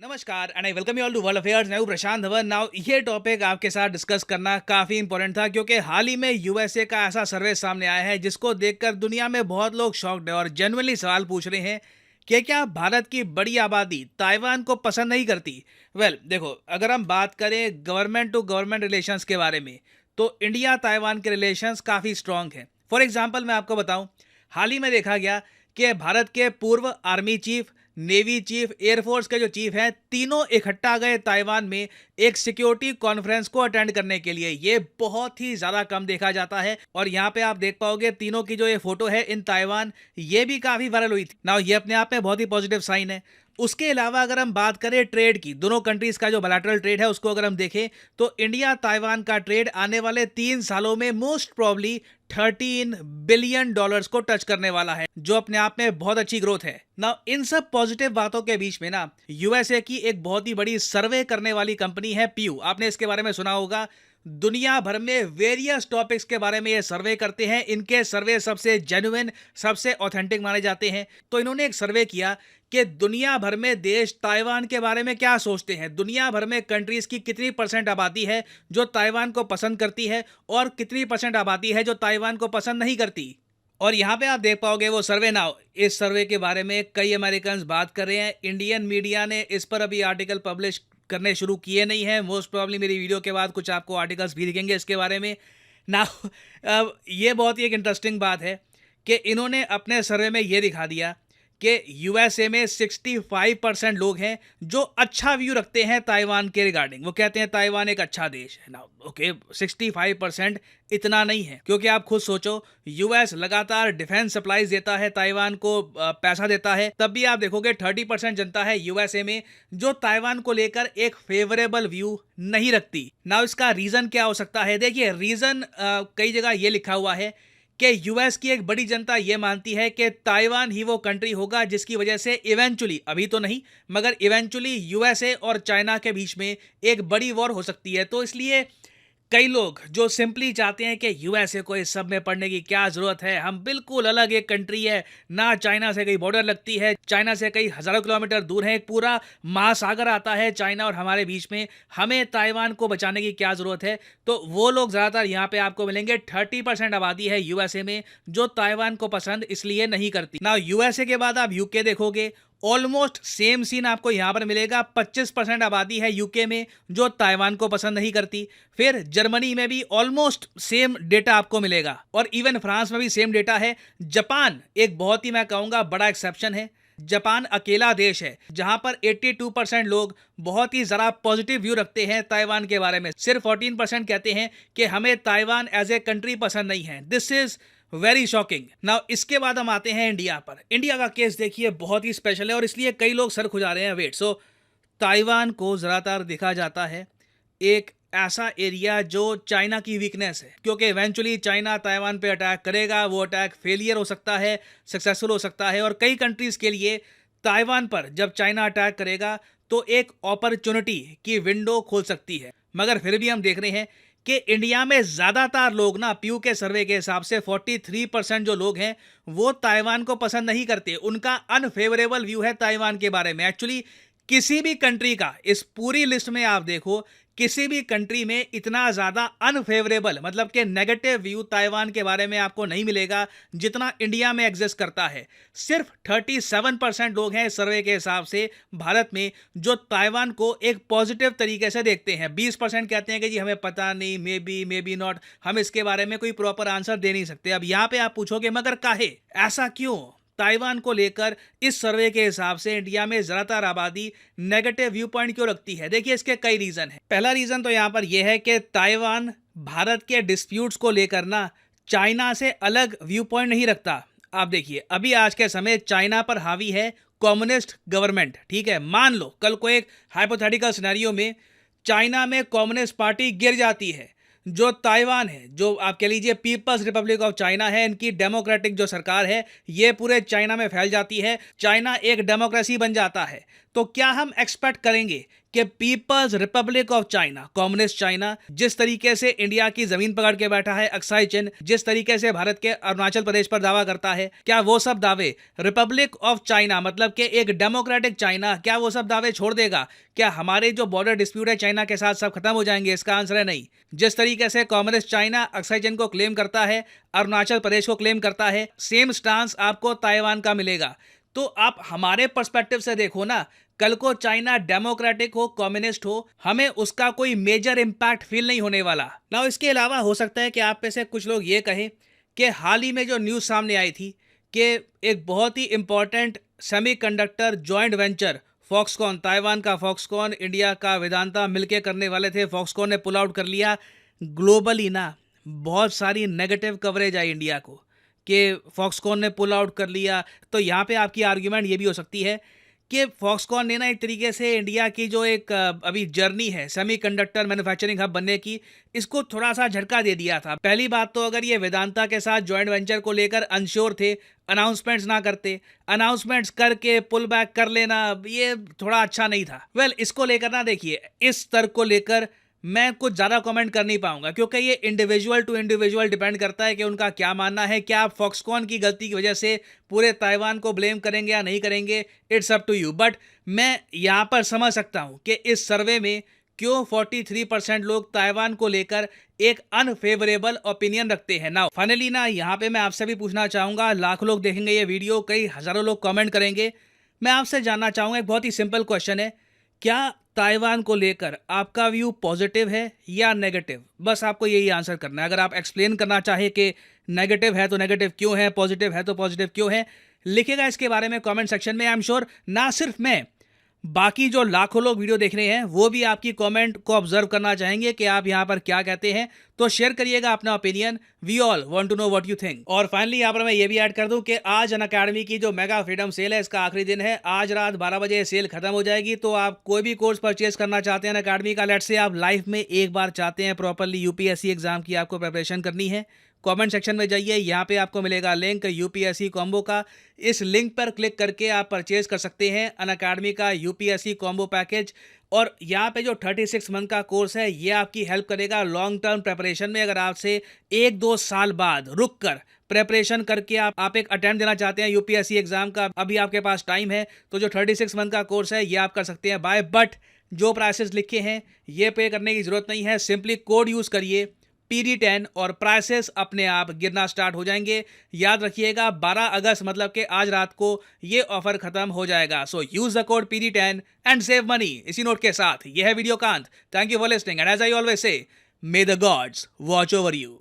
नमस्कार and I welcome you all to world affairs. मैं हूं प्रशांत धवन। नाउ ये टॉपिक आपके साथ डिस्कस करना काफ़ी इंपॉर्टेंट था क्योंकि हाल ही में यूएसए का ऐसा सर्वे सामने आया है जिसको देखकर दुनिया में बहुत लोग शॉक्ड है और जेन्युइनली सवाल पूछ रहे हैं कि क्या भारत की बड़ी आबादी ताइवान को पसंद नहीं करती। देखो, अगर हम बात करें गवर्नमेंट टू गवर्नमेंट रिलेशंस के बारे में तो इंडिया ताइवान के रिलेशंस काफ़ी स्ट्रांग हैं। फॉर एग्जाम्पल मैं आपको बताऊं, हाल ही में देखा गया कि भारत के पूर्व army chief, navy chief, air force के जो चीफ हैं, तीनों इकट्ठा गए ताइवान में एक सिक्योरिटी कॉन्फ्रेंस को अटेंड करने के लिए। ये बहुत ही ज़्यादा कम देखा जाता है और यहाँ पे आप देख पाओगे तीनों की जो ये फोटो है इन ताइवान, ये भी काफ़ी वायरल हुई थी ना। ये अपने आप में बहुत ही पॉजिटिव साइन है। उसके अलावा अगर हम बात करें ट्रेड की, दोनों कंट्रीज का जो बायलैटरल ट्रेड है उसको अगर हम देखें तो इंडिया ताइवान का ट्रेड आने वाले 3 सालों में मोस्ट प्रॉब्ली $13 बिलियन को टच करने वाला है, जो अपने आप में बहुत अच्छी ग्रोथ है ना। इन सब पॉजिटिव बातों के बीच में ना यूएसए की एक बहुत ही बड़ी सर्वे करने वाली कंपनी है प्यू। आपने इसके बारे में सुना होगा। दुनिया भर में वेरियस टॉपिक्स के बारे में ये सर्वे करते हैं। इनके सर्वे सबसे जेन्युइन, सबसे ऑथेंटिक माने जाते हैं। तो इन्होंने एक सर्वे किया कि दुनिया भर में देश ताइवान के बारे में क्या सोचते हैं। दुनिया भर में कंट्रीज की कितनी परसेंट आबादी है जो ताइवान को पसंद करती है और कितनी परसेंट आबादी है जो ताइवान को पसंद नहीं करती। और यहाँ पे आप देख पाओगे वो सर्वे। नाउ इस सर्वे के बारे में कई अमेरिकन्स बात कर रहे हैं। इंडियन मीडिया ने इस पर अभी आर्टिकल पब्लिश करने शुरू किए नहीं है। मोस्ट प्रॉब्ली मेरी वीडियो के बाद कुछ आपको आर्टिकल्स भी दिखेंगे इसके बारे में ना। ये बहुत ही एक इंटरेस्टिंग बात है कि इन्होंने अपने सर्वे में ये दिखा दिया कि यूएसए में 65% लोग हैं जो अच्छा व्यू रखते हैं ताइवान के रिगार्डिंग। वो कहते हैं ताइवान एक अच्छा देश है ना। ओके, 65% इतना नहीं है क्योंकि आप खुद सोचो, यूएस लगातार डिफेंस सप्लाईज देता है ताइवान को, पैसा देता है। तब भी आप देखोगे 30% जनता है यूएसए में जो ताइवान को लेकर एक फेवरेबल व्यू नहीं रखती ना। इसका रीजन क्या हो सकता है? देखिए, रीजन कई जगह ये लिखा हुआ है कि यूएस की एक बड़ी जनता ये मानती है कि ताइवान ही वो कंट्री होगा जिसकी वजह से इवेंचुअली, अभी तो नहीं मगर इवेंचुअली यूएसए और चाइना के बीच में एक बड़ी वॉर हो सकती है। तो इसलिए कई लोग जो सिंपली चाहते हैं कि यूएसए को इस सब में पढ़ने की क्या जरूरत है, हम बिल्कुल अलग एक कंट्री है ना, चाइना से कई बॉर्डर लगती है, चाइना से कई हजारों किलोमीटर दूर है, एक पूरा महासागर आता है चाइना और हमारे बीच में, हमें ताइवान को बचाने की क्या जरूरत है। तो वो लोग ज़्यादातर यहाँ पे आपको मिलेंगे। 30% आबादी है यूएसए में जो ताइवान को पसंद इसलिए नहीं करती ना। यूएसए के बाद आप यूके देखोगे, ऑलमोस्ट सेम सीन आपको यहां पर मिलेगा। 25% आबादी है यूके में जो ताइवान को पसंद नहीं करती। फिर जर्मनी में भी ऑलमोस्ट सेम डेटा आपको मिलेगा और इवन फ्रांस में भी सेम डेटा है। जापान एक बहुत ही, मैं कहूंगा, बड़ा एक्सेप्शन है। जापान अकेला देश है जहां पर 82% लोग बहुत ही ज़रा पॉजिटिव व्यू रखते हैं ताइवान के बारे में। सिर्फ 14% कहते हैं कि हमें ताइवान एज ए कंट्री पसंद नहीं है। This is very shocking. Now इसके बाद हम आते हैं इंडिया पर। इंडिया का केस देखिए बहुत ही स्पेशल है और इसलिए कई लोग सर खुजा रहे हैं। वेट, सो ताइवान को ज़्यादातर देखा जाता है एक ऐसा एरिया जो चाइना की वीकनेस है, क्योंकि इवेंचुअली चाइना ताइवान पे अटैक करेगा। वो अटैक फेलियर हो सकता है, सक्सेसफुल हो सकता है। और कई कंट्रीज़ के लिए ताइवान पर जब चाइना अटैक करेगा तो एक अपॉर्चुनिटी की विंडो खोल सकती है। मगर फिर भी हम देख रहे हैं कि इंडिया में ज़्यादातर लोग ना, प्यू के सर्वे के हिसाब से 43% जो लोग हैं वो ताइवान को पसंद नहीं करते। उनका अनफेवरेबल व्यू है ताइवान के बारे में। एक्चुअली किसी भी कंट्री का इस पूरी लिस्ट में आप देखो, किसी भी कंट्री में इतना ज़्यादा अनफेवरेबल, मतलब कि नेगेटिव व्यू ताइवान के बारे में आपको नहीं मिलेगा जितना इंडिया में एग्जिस्ट करता है। सिर्फ 37% लोग हैं इस सर्वे के हिसाब से भारत में जो ताइवान को एक पॉजिटिव तरीके से देखते हैं। 20% कहते हैं कि जी हमें पता नहीं, मे बी नॉट, हम इसके बारे में कोई प्रॉपर आंसर दे नहीं सकते। अब यहाँ पे आप पूछोगे मगर काहे, ऐसा क्यों? ताइवान को लेकर इस सर्वे के हिसाब से इंडिया में ज़्यादातर आबादी नेगेटिव व्यू पॉइंट क्यों रखती है? देखिए, इसके कई रीज़न हैं। पहला रीज़न तो यहाँ पर यह है कि ताइवान भारत के डिस्प्यूट्स को लेकर ना चाइना से अलग व्यू पॉइंट नहीं रखता। आप देखिए, अभी आज के समय चाइना पर हावी है कम्युनिस्ट गवर्नमेंट, ठीक है। मान लो कल को एक हाइपोथेटिकल सिनेरियो में चाइना में कम्युनिस्ट पार्टी गिर जाती है, जो ताइवान है, जो आप कह लीजिए पीपल्स रिपब्लिक ऑफ चाइना है, इनकी डेमोक्रेटिक जो सरकार है ये पूरे चाइना में फैल जाती है, चाइना एक डेमोक्रेसी बन जाता है। तो क्या हम एक्सपेक्ट करेंगे कि people's republic of China, communist China, जिस तरीके से इंडिया की जमीन पकड़ के बैठा है अक्साई चिन, जिस तरीके से भारत के अरुणाचल प्रदेश पर दावा करता है, क्या वो सब दावे रिपब्लिक ऑफ चाइना मतलब कि एक डेमोक्रेटिक चाइना, क्या वो सब दावे छोड़ देगा? क्या हमारे जो बॉर्डर डिस्प्यूट है चाइना के साथ सब खत्म हो जाएंगे? इसका आंसर है नहीं। जिस तरीके से कम्युनिस्ट चाइना अक्साई चिन को क्लेम करता है, अरुणाचल प्रदेश को क्लेम करता है, सेम स्टांस आपको ताइवान का मिलेगा। तो आप हमारे पर्सपेक्टिव से देखो ना, कल को चाइना डेमोक्रेटिक हो, कम्युनिस्ट हो, हमें उसका कोई मेजर इंपैक्ट फील नहीं होने वाला ना। इसके अलावा हो सकता है कि आप में से कुछ लोग ये कहें कि हाल ही में जो न्यूज़ सामने आई थी कि एक बहुत ही important semiconductor joint venture Foxconn, Taiwan का फॉक्सकॉन, इंडिया का वेदांता मिलके करने वाले थे, फॉक्सकॉन ने पुल आउट कर लिया। ग्लोबली ना बहुत सारी नेगेटिव कवरेज आई इंडिया को कि फॉक्सकॉन ने पुल आउट कर लिया। तो यहाँ पे आपकी आर्ग्यूमेंट ये भी हो सकती है कि फॉक्सकॉन ने ना एक तरीके से इंडिया की जो एक अभी जर्नी है सेमीकंडक्टर मैन्युफैक्चरिंग हब बनने की, इसको थोड़ा सा झटका दे दिया था। पहली बात तो अगर ये वेदांता के साथ जॉइंट वेंचर को लेकर अनश्योर थे, अनाउंसमेंट्स ना करते, अनाउंसमेंट्स करके पुल बैक कर लेना, ये थोड़ा अच्छा नहीं था। इसको लेकर ना देखिए, इस तर्क को लेकर मैं कुछ ज़्यादा कमेंट कर नहीं पाऊंगा क्योंकि ये इंडिविजुअल टू इंडिविजुअल डिपेंड करता है कि उनका क्या मानना है। क्या आप फॉक्सकॉन की गलती की वजह से पूरे ताइवान को ब्लेम करेंगे या नहीं करेंगे, it's up to you. But मैं यहाँ पर समझ सकता हूँ कि इस सर्वे में क्यों 43% लोग ताइवान को लेकर एक अनफेवरेबल ओपिनियन रखते हैं। ना फाइनली ना यहाँ पे मैं आपसे भी पूछना चाहूँगा, लाखों लोग देखेंगे ये वीडियो, कई हज़ारों लोग कमेंट करेंगे, मैं आपसे जानना चाहूँगा, एक बहुत ही सिंपल क्वेश्चन है, क्या ताइवान को लेकर आपका व्यू पॉजिटिव है या नेगेटिव? बस आपको यही आंसर करना है। अगर आप एक्सप्लेन करना चाहे कि नेगेटिव है तो नेगेटिव क्यों है, पॉजिटिव है तो पॉजिटिव क्यों है, लिखेगा इसके बारे में कमेंट सेक्शन में। आई एम श्योर ना सिर्फ मैं, बाकी जो लाखों लोग वीडियो देख रहे हैं वो भी आपकी कमेंट को ऑब्जर्व करना चाहेंगे कि आप यहाँ पर क्या कहते हैं। तो शेयर करिएगा अपना opinion, we all want to know what you think. और फाइनली यहाँ पर मैं ये भी ऐड कर दूं कि आज अनअकैडमी की जो मेगा फ्रीडम सेल है, इसका आखिरी दिन है। आज रात 12 बजे सेल खत्म हो जाएगी। तो आप कोई भी कोर्स परचेज करना चाहते हैं अनअकैडमी का, लेट्स से आप लाइफ में एक बार चाहते हैं प्रॉपरली यूपीएससी एग्जाम की आपको प्रिपरेशन करनी है, कमेंट सेक्शन में जाइए, यहाँ पे आपको मिलेगा लिंक यूपीएससी कॉम्बो का। इस लिंक पर क्लिक करके आप परचेज कर सकते हैं अनअकैडमी का यूपीएससी कॉम्बो पैकेज। और यहाँ पे जो 36 मंथ का कोर्स है ये आपकी हेल्प करेगा लॉन्ग टर्म प्रिपरेशन में। अगर आपसे 1-2 साल बाद रुक कर प्रिपरेशन करके आप एक अटेम्प्ट देना चाहते हैं यूपीएससी एग्जाम का, अभी आपके पास टाइम है, तो जो 36 मंथ का कोर्स है ये आप कर सकते हैं बाय। बट जो प्राइसेस लिखे हैं ये पे करने की जरूरत नहीं है, सिंपली कोड यूज करिए PD10 और प्राइसेस अपने आप गिरना स्टार्ट हो जाएंगे। याद रखिएगा 12 अगस्त मतलब कि आज रात को ये ऑफर खत्म हो जाएगा। So use the code PD10 and save money. इसी नोट के साथ यह है वीडियो कांत। Thank you for listening and as I always say, may the gods watch over you.